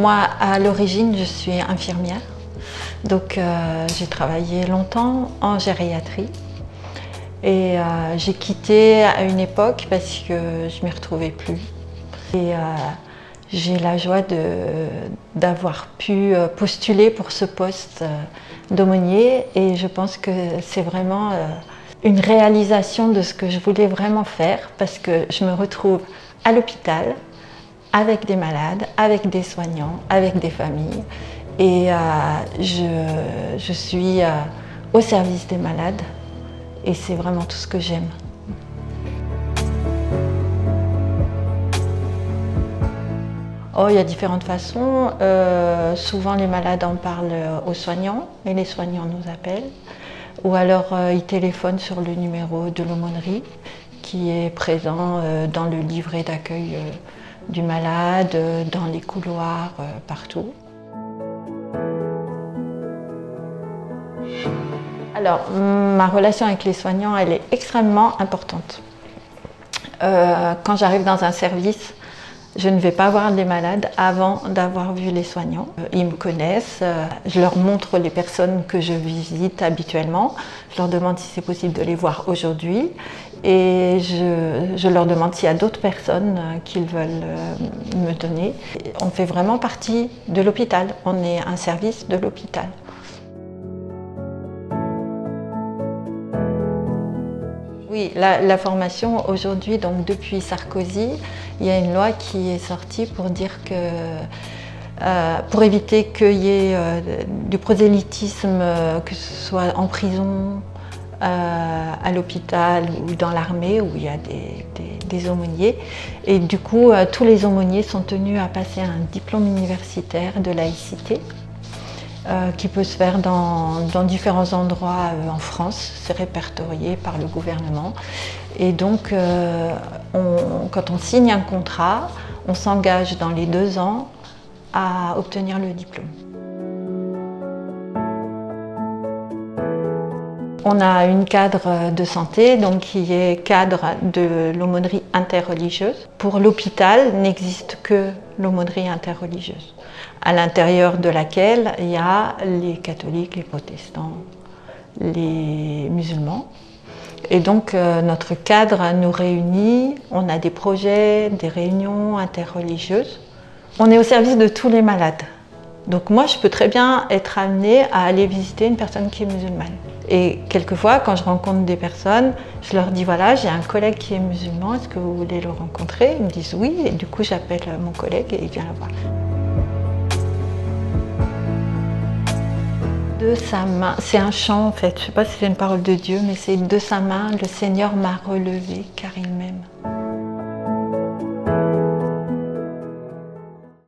Moi, à l'origine, je suis infirmière. Donc, j'ai travaillé longtemps en gériatrie. Et j'ai quitté à une époque parce que je ne m'y retrouvais plus. Et j'ai la joie d'avoir pu postuler pour ce poste d'aumônier. Et je pense que c'est vraiment une réalisation de ce que je voulais vraiment faire, parce que je me retrouve à l'hôpital avec des malades, avec des soignants, avec des familles. Et je suis au service des malades. Et c'est vraiment tout ce que j'aime. Oh, il y a différentes façons. Souvent, les malades en parlent aux soignants et les soignants nous appellent. Ou alors, ils téléphonent sur le numéro de l'aumônerie qui est présent dans le livret d'accueil du malade, dans les couloirs, partout. Alors, ma relation avec les soignants, elle est extrêmement importante. Quand j'arrive dans un service, je ne vais pas voir les malades avant d'avoir vu les soignants. Ils me connaissent, je leur montre les personnes que je visite habituellement. Je leur demande si c'est possible de les voir aujourd'hui. Et je leur demande s'il y a d'autres personnes qu'ils veulent me donner. On fait vraiment partie de l'hôpital. On est un service de l'hôpital. Oui, la formation aujourd'hui, donc depuis Sarkozy, il y a une loi qui est sortie pour dire que, pour éviter qu'il y ait du prosélytisme, que ce soit en prison, à l'hôpital ou dans l'armée où il y a des aumôniers. Et du coup, tous les aumôniers sont tenus à passer un diplôme universitaire de laïcité. Qui peut se faire dans différents endroits en France, c'est répertorié par le gouvernement. Et donc, quand on signe un contrat, on s'engage dans les 2 ans à obtenir le diplôme. On a une cadre de santé donc, qui est cadre de l'aumônerie interreligieuse. Pour l'hôpital, n'existe que l'aumônerie interreligieuse, à l'intérieur de laquelle il y a les catholiques, les protestants, les musulmans. Et donc notre cadre nous réunit, on a des projets, des réunions interreligieuses. On est au service de tous les malades. Donc moi, je peux très bien être amenée à aller visiter une personne qui est musulmane. Et quelquefois, quand je rencontre des personnes, je leur dis voilà, j'ai un collègue qui est musulman, est-ce que vous voulez le rencontrer? Ils me disent oui, et du coup j'appelle mon collègue et il vient la voir. De sa main, c'est un chant en fait, je ne sais pas si c'est une parole de Dieu, mais c'est de sa main, le Seigneur m'a relevé car il m'aime.